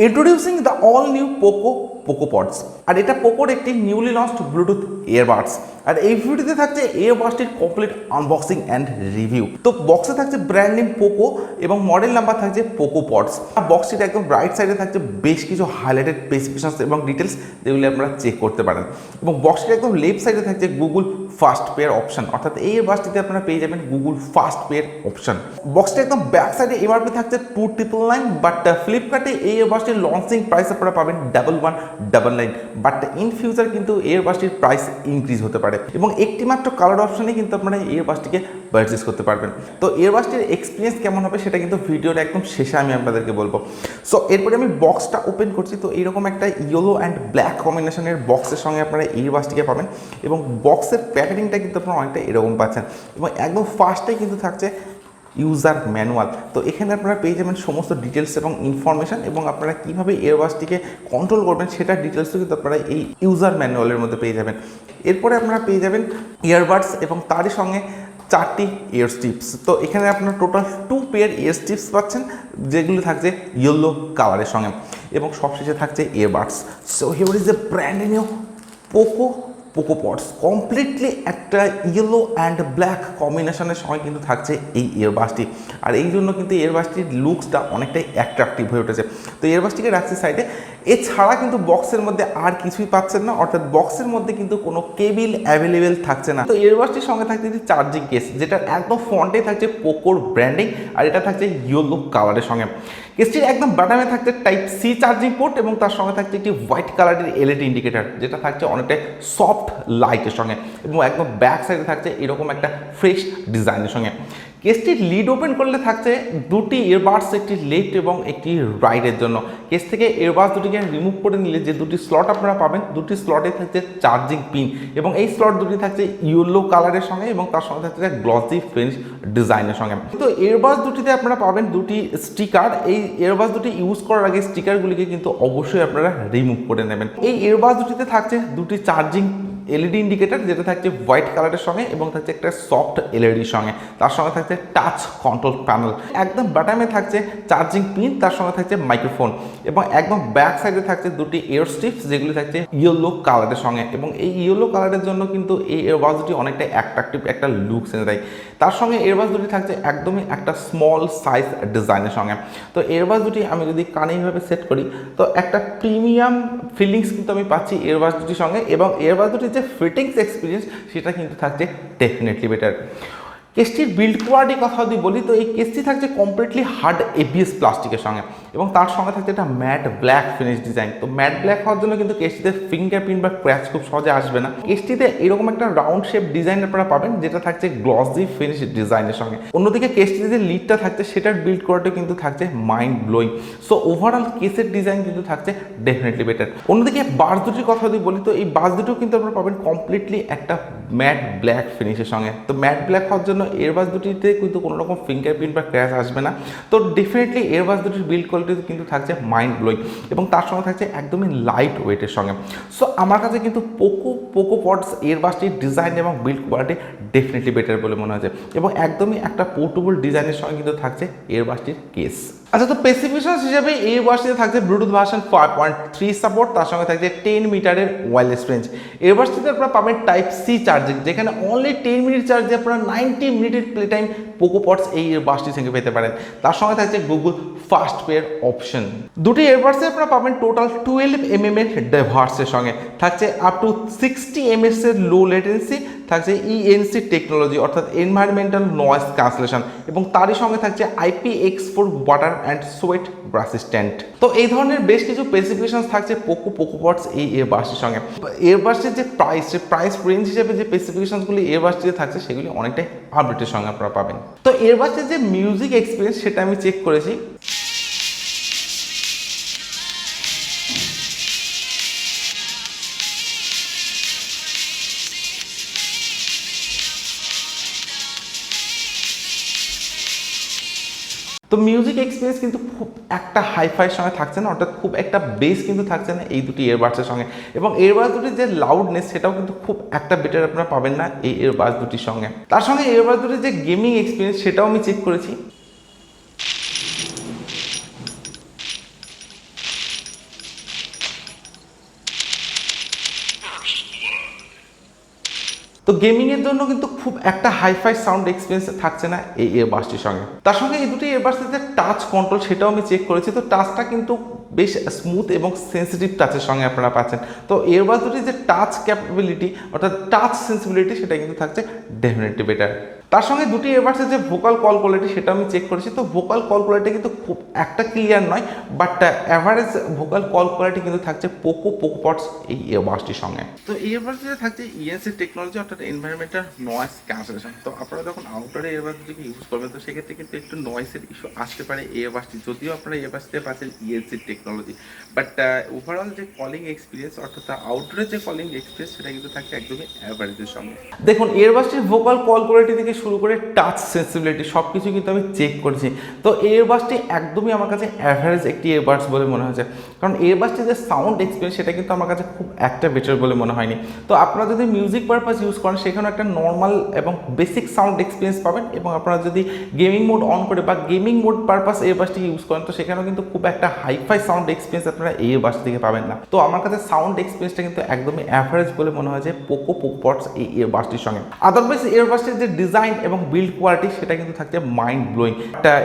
Introducing the all new Poco Pods. আর এটা পোকোর একটি নিউলি লঞ্চড ব্লুটুথ ইয়ারবাডস। আর এই ভিডিওতে থাকছে ইয়ারবাডসটির কমপ্লিট আনবক্সিং অ্যান্ড রিভিউ। তো বক্সে থাকছে ব্র্যান্ড নেম পোকো এবং মডেল নাম্বার থাকছে পোকো পডস। বক্সটির একদম রাইট সাইডে থাকছে বেশ কিছু হাইলাইটেড স্পেসিফিকেশনস এবং ডিটেলস, যেগুলি আপনারা চেক করতে পারেন। এবং বক্সটির একদম লেফট সাইডে থাকছে গুগল ফাস্ট পেয়ার অপশন, অর্থাৎ এই ইয়ারবাডসটিতে আপনারা পেয়ে যাবেন গুগল ফাস্ট পেয়ার অপশন। বক্সটির একদম ব্যাক সাইডে এমআরপি থাকছে 2999, বাট ফ্লিপকার্টে এই ইয়ারবাডসটির লঞ্চিং প্রাইস আপনারা পাবেন 1199, বাট ইন ফিউচার কিন্তু ইয়ারবাডসটির প্রাইস ইনক্রিজ হতে পারে এবং একটি মাত্র কালার অপশনে কিন্তু আপনারা ইয়ারবাডসটিকে পারচেজ করতে পারবেন। তো ইয়ারবাডসটির এক্সপিরিয়েন্স কেমন হবে সেটা কিন্তু ভিডিওর একদম শেষে আমি আপনাদেরকে বলবো। সো এরপরে আমি বক্সটা ওপেন করছি। তো এইরকম একটা ইয়েলো অ্যান্ড ব্ল্যাক কম্বিনেশনের বক্সের সঙ্গে আপনারা ইয়ারবাডসটিকে পাবেন এবং বক্সের প্যাকেজিংটা কিন্তু আপনারা অনেকটা এরকম পাচ্ছেন এবং একদম ফার্স্টেই কিন্তু থাকছে ইউজার ম্যানুয়াল। তো এখানে আপনারা পেয়ে যাবেন সমস্ত ডিটেলস এবং ইনফরমেশান এবং আপনারা কীভাবে ইয়ারবাডসটিকে কন্ট্রোল করবেন সেটার ডিটেলসও কিন্তু আপনারা এই ইউজার ম্যানুয়ালের মধ্যে পেয়ে যাবেন। এরপরে আপনারা পেয়ে যাবেন ইয়ারবাডস এবং তারই সঙ্গে 4টি ইয়ার স্ট্রিপস। তো এখানে আপনারা টোটাল 2 পেয়ার ইয়ার স্ট্রিপস পাচ্ছেন, যেগুলো থাকছে ইয়েলো কালারের সঙ্গে এবং সবশেষে থাকছে earbuds. So here is a brand new Poco pods. Completely একটা ইয়েলো অ্যান্ড ব্ল্যাক কম্বিনেশনের সঙ্গে কিন্তু থাকছে এই ইয়ারবাডসটি। আর এই জন্য কিন্তু ইয়ারবাডসটির লুকসটা অনেকটাই অ্যাট্রাকটিভ হয়ে উঠেছে। তো ইয়ারবাডসটিকে রাখছি সাইডে। এছাড়া কিন্তু বক্সের মধ্যে আর কিছুই পাচ্ছেন না, অর্থাৎ বক্সের মধ্যে কিন্তু কোনো কেবিল অ্যাভেলেবেল থাকছে না। তো ইয়ারবাডসটির সঙ্গে থাকছে একটি চার্জিং কেস, যেটা একদম ফ্রন্টে থাকছে পোকোর ব্র্যান্ডিং, আর এটা থাকছে ইয়েলো কালারের সঙ্গে। কেসটির একদম বাটামে থাকছে টাইপ সি চার্জিং পোর্ট এবং তার সঙ্গে থাকছে একটি হোয়াইট কালারের এলইডি ইন্ডিকেটার, যেটা থাকছে অনেকটাই সফট লাইটের সঙ্গে এবং একদম ব্যাক সাইডে থাকছে এরকম একটা ফ্রেশ ডিজাইনের সঙ্গে। কেসটির লিড ওপেন করলে থাকছে 2টি ইয়ারবাডস, একটি লেফট এবং একটি রাইটের জন্য। কেস থেকে ইয়ারবাডস দুটিকে রিমুভ করে নিলে যে 2টি স্লট আপনারা পাবেন, 2টি স্লটে থাকছে চার্জিং পিন এবং এই স্লট দুটি থাকছে ইয়েলো কালারের সঙ্গে এবং তার সঙ্গে থাকছে গ্লসি ফিনিশ ডিজাইনের সঙ্গে। তো ইয়ারবাডস দুটিতে আপনারা পাবেন 2টি স্টিকার। এই ইয়ারবাডস দুটি ইউজ করার আগে স্টিকারগুলিকে কিন্তু অবশ্যই আপনারা রিমুভ করে নেবেন। এই ইয়ারবাডস দুটিতে থাকছে 2টি চার্জিং এলইডি ইন্ডিকেটার, যেটা থাকছে হোয়াইট কালারের সঙ্গে এবং থাকছে একটা সফট এলইডির সঙ্গে। তার সঙ্গে থাকছে টাচ কন্ট্রোল প্যানেল, একদম বাটামে থাকছে চার্জিং পিন, তার সঙ্গে থাকছে মাইক্রোফোন এবং একদম ব্যাক সাইডে থাকছে 2টি এয়ার স্ট্রিপস, যেগুলি থাকছে ইয়েলো কালারের সঙ্গে। এবং এই ইয়েলো কালারের জন্য কিন্তু এই ইয়ারবাডস দুটি অনেকটা অ্যাট্রাকটিভ একটা লুক এনে দেয়। তার সঙ্গে ইয়ারবাডস দুটি থাকছে একদমই একটা স্মল সাইজ ডিজাইনের সঙ্গে। তো ইয়ারবাডস দুটি আমি যদি কানে এইভাবে সেট করি তো একটা প্রিমিয়াম ফিলিংস কিন্তু আমি পাচ্ছি ইয়ারবাডস দুটির সঙ্গে এবং ইয়ারবাডস দুটির যে ফিটিংস এক্সপিরিয়েন্স সেটা কিন্তু থাকছে ডেফিনেটলি বেটার। কেসটির বিল্ড কোয়ালিটির কথা যদি বলি তো এই কেসটি থাকছে কমপ্লিটলি হার্ড এবিএস প্লাস্টিকের সঙ্গে এবং তার সঙ্গে থাকছে একটা ম্যাট ব্ল্যাক ফিনিশ ডিজাইন। তো ম্যাট ব্ল্যাক হওয়ার জন্য কিন্তু কেসটিতে ফিঙ্গারপ্রিন্ট বা ক্র্যাচ খুব সহজে আসবে না। কেসটিতে এরকম একটা রাউন্ড শেপ ডিজাইন আপনারা পাবেন, যেটা থাকছে গ্লসি ফিনিশ ডিজাইনের সঙ্গে। অন্যদিকে কেসটিতে যে লিডটা থাকছে সেটার বিল্ড কোয়ালিটি কিন্তু থাকছে মাইন্ড ব্লোয়িং। সো ওভারঅল কেসের ডিজাইন কিন্তু থাকছে ডেফিনেটলি বেটার। অন্যদিকে বাস দুটির কথা যদি বলি তো এই বাস দুটিও কিন্তু আপনারা পাবেন কমপ্লিটলি একটা ম্যাট ব্ল্যাক ফিনিশের সঙ্গে। তো ম্যাট ব্ল্যাক হওয়ার জন্য ইয়ারবাডস দুটিতে কিন্তু কোনো রকম ফিঙ্গারপ্রিন্ট বা ক্র্যাশ আসবে না। তো ডেফিনেটলি ইয়ারবাডস দুটির বিল্ড কোয়ালিটি কিন্তু থাকছে মাইন্ড ব্লোয়িং এবং তার সঙ্গে থাকছে একদমই লাইট ওয়েটের সঙ্গে। সো আমার কাছে কিন্তু পোকো পডস ইয়ারবাডসটির ডিজাইন এবং বিল্ড কোয়ালিটি ডেফিনেটলি বেটার বলে মনে হচ্ছে এবং একদমই একটা পোর্টেবল ডিজাইনের সঙ্গে কিন্তু থাকছে ইয়ারবাডসটির কেস। আচ্ছা, তো স্পেসিফিকেশনস হিসেবে এই ইয়ারবাডসটিতে থাকছে ব্লুটুথ ভার্সন 5.3 সাপোর্ট, তার সঙ্গে থাকছে 10 মিটারের ওয়্যারলেস রেঞ্জ। ইয়ারবাডসটিতে আপনারা পাবেন টাইপ সি চার্জিং, যেখানে অনলি 10 মিনিট চার্জে আপনারা 90 মিনিটের প্লে টাইম পোকো পডস এই ইয়ারবাডসটি থেকে পেতে পারেন। তার সঙ্গে থাকছে গুগল ফাস্ট পেয়ার অপশন। দুটি ইয়ারবাডসে আপনারা পাবেন টোটাল 12 mm এর ডাইভার্সের সঙ্গে, থাকছে আপ টু 60 ms এর লো লেটেন্সি, থাকছে ইএনসি টেকনোলজি অর্থাৎ এনভায়রনমেন্টাল নয়েজ ক্যান্সেলেশন এবং তারই সঙ্গে থাকছে IPX4 water and sweat resistant. তো এই ধরনের বেশ কিছু স্পেসিফিকেশন থাকছে পোকো পডস এই ইয়ারবাডসটির সঙ্গে। ইয়ারবাডসটির যে প্রাইস রেঞ্জ হিসেবে যে স্পেসিফিকেশনগুলি ইয়ারবাডসটিতে থাকছে সেগুলি অনেকটাই আপডেটের সঙ্গে আপনারা পাবেন। তো ইয়ারবাডসটির যে মিউজিক এক্সপিরিয়েন্স সেটা আমি চেক করেছি। তো মিউজিক এক্সপিরিয়েন্স কিন্তু খুব একটা হাইফাইয়ের সঙ্গে থাকছে না, অর্থাৎ খুব একটা বেস কিন্তু থাকছে না এই দুটি ইয়ারবাডসের সঙ্গে এবং ইয়ারবাডস দুটির যে লাউডনেস সেটাও কিন্তু খুব একটা বেটার আপনারা পাবেন না এই ইয়ারবাডস দুটির সঙ্গে। তার সঙ্গে ইয়ারবাডস দুটির যে গেমিং এক্সপিরিয়েন্স সেটাও আমি চেক করেছি। তো গেমিংয়ের জন্য কিন্তু খুব একটা হাইফাই সাউন্ড এক্সপিরিয়েন্স থাকছে না এই ইয়ারবাডসটির সঙ্গে। তার সঙ্গে এই দুটি ইয়ারবাডসের যে টাচ কন্ট্রোল সেটাও আমি চেক করেছি, তো টাচটা কিন্তু বেশ স্মুথ এবং সেন্সিটিভ টাচের সঙ্গে আপনারা পাচ্ছেন। তো ইয়ারবাডস দুটির যে টাচ ক্যাপাবিলিটি অর্থাৎ টাচ সেন্সিবিলিটি সেটা কিন্তু থাকছে ডেফিনেটলি বেটার। তার সঙ্গে দুটি ইয়ারবাডসের যে ভোকাল কল কোয়ালিটি সেটা আমি চেক করেছি, তো ভোকাল কল কোয়ালিটি কিন্তু খুব একটা ক্লিয়ার নয়, but average vocal call quality কিন্তু থাকছে পোকোপডস এই ইয়ারবাডসটির সঙ্গে। তো এই ইয়ারবাডসটিতে থাকছে ইএনসি টেকনোলজি অর্থাৎ এনভায়রনমেন্টাল নয়েজ ক্যান্সেলেশন। তো আপনারা যখন আউটডোরে ইয়ারবাডসটিকে ইউজ করবেন তো সেক্ষেত্রে কিন্তু একটু নয়েসের ইস্যু আসতে পারে এই ইয়ারবাডসটি, যদিও আপনারা ইয়ারবাডসটিতে পাচ্ছেন ইএনসি টেকনোলজি, বাট ওভারঅল যে কলিং এক্সপিরিয়েন্স অর্থাৎ আউটডোরের যে কলিং এক্সপিরিয়েন্স সেটা কিন্তু থাকছে একদমই অ্যাভারেজের সঙ্গে। দেখুন ইয়ারবাডসটির ভোকাল কল কোয়ালিটি থেকে শুরু করে টাচ সেন্সিবিলিটি সব কিছু কিন্তু আমি চেক করেছি। তো ইয়ারবাডসটি একদমই আমার কাছে অ্যাভারেজ একটি ইয়ারবাডস বলে মনে হয়েছে, কারণ ইয়ারবাডসটির যে সাউন্ড এক্সপিরিয়েন্স সেটা কিন্তু আমার কাছে খুব একটা বেটার বলে মনে হয়নি। তো আপনারা যদি মিউজিক পারপাস ইউজ করেন সেখানে একটা নর্মাল এবং বেসিক সাউন্ড এক্সপিরিয়েন্স পাবেন, এবং আপনারা যদি গেমিং মোড অন করে বা গেমিং মোড পারপাস ইয়ারবাডসটি ইউজ করেন তো সেখানেও কিন্তু খুব একটা হাইফাই সাউন্ড এক্সপিরিয়েন্স আপনারা এই ইয়ারবাডস থেকে পাবেন না। তো আমার কাছে সাউন্ড এক্সপিরিয়েন্সটা কিন্তু একদমই অ্যাভারেজ বলে মনে হয় যে পোকোপডস এই ইয়ারবাডসটির সঙ্গে। আদারওয়াইজ ইয়ারবাডসটির যে ডিজাইন এবং বিল্ড কোয়ালিটি সেটা কিন্তু থাকছে মাইন্ড ব্লোয়িং।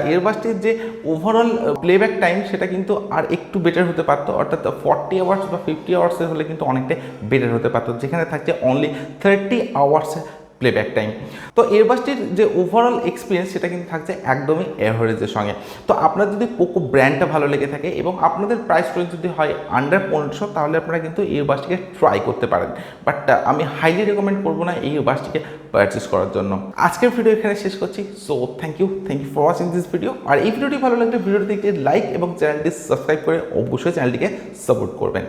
ইয়ারবাডসটির যে ওভারঅল প্লেব্যাক টাইম সেটা কিন্তু আর একটু বেটার হতে পারতো, অর্থাৎ 40 আওয়ার্স বা 50 আওয়ার্সের হলে কিন্তু অনেকটাই বেটার হতে পারতো, যেখানে থাকছে অনলি 30 আওয়ার্সের প্লেব্যাক টাইম। তো ইয়ারবাডসটির যে ওভারঅল এক্সপিরিয়েন্স সেটা কিন্তু থাকছে একদমই অ্যাভারেজের সঙ্গে। তো আপনার যদি পোকো ব্র্যান্ডটা ভালো লেগে থাকে এবং আপনাদের প্রাইস রেঞ্জ যদি হয় আন্ডার 1500 তাহলে আপনারা কিন্তু ইয়ারবাডসটিকে ট্রাই করতে পারেন, বাট আমি হাইলি রেকমেন্ড করবো না এই ইয়ারবাডসটিকে পারচেস করার জন্য। আজকের ভিডিও এখানে শেষ করছি। So thank you for watching this video. আর এই ভিডিওটি ভালো লাগলে ভিডিওটিতে একটি লাইক এবং চ্যানেলটি সাবস্ক্রাইব করে অবশ্যই চ্যানেলটিকে সাপোর্ট করবেন।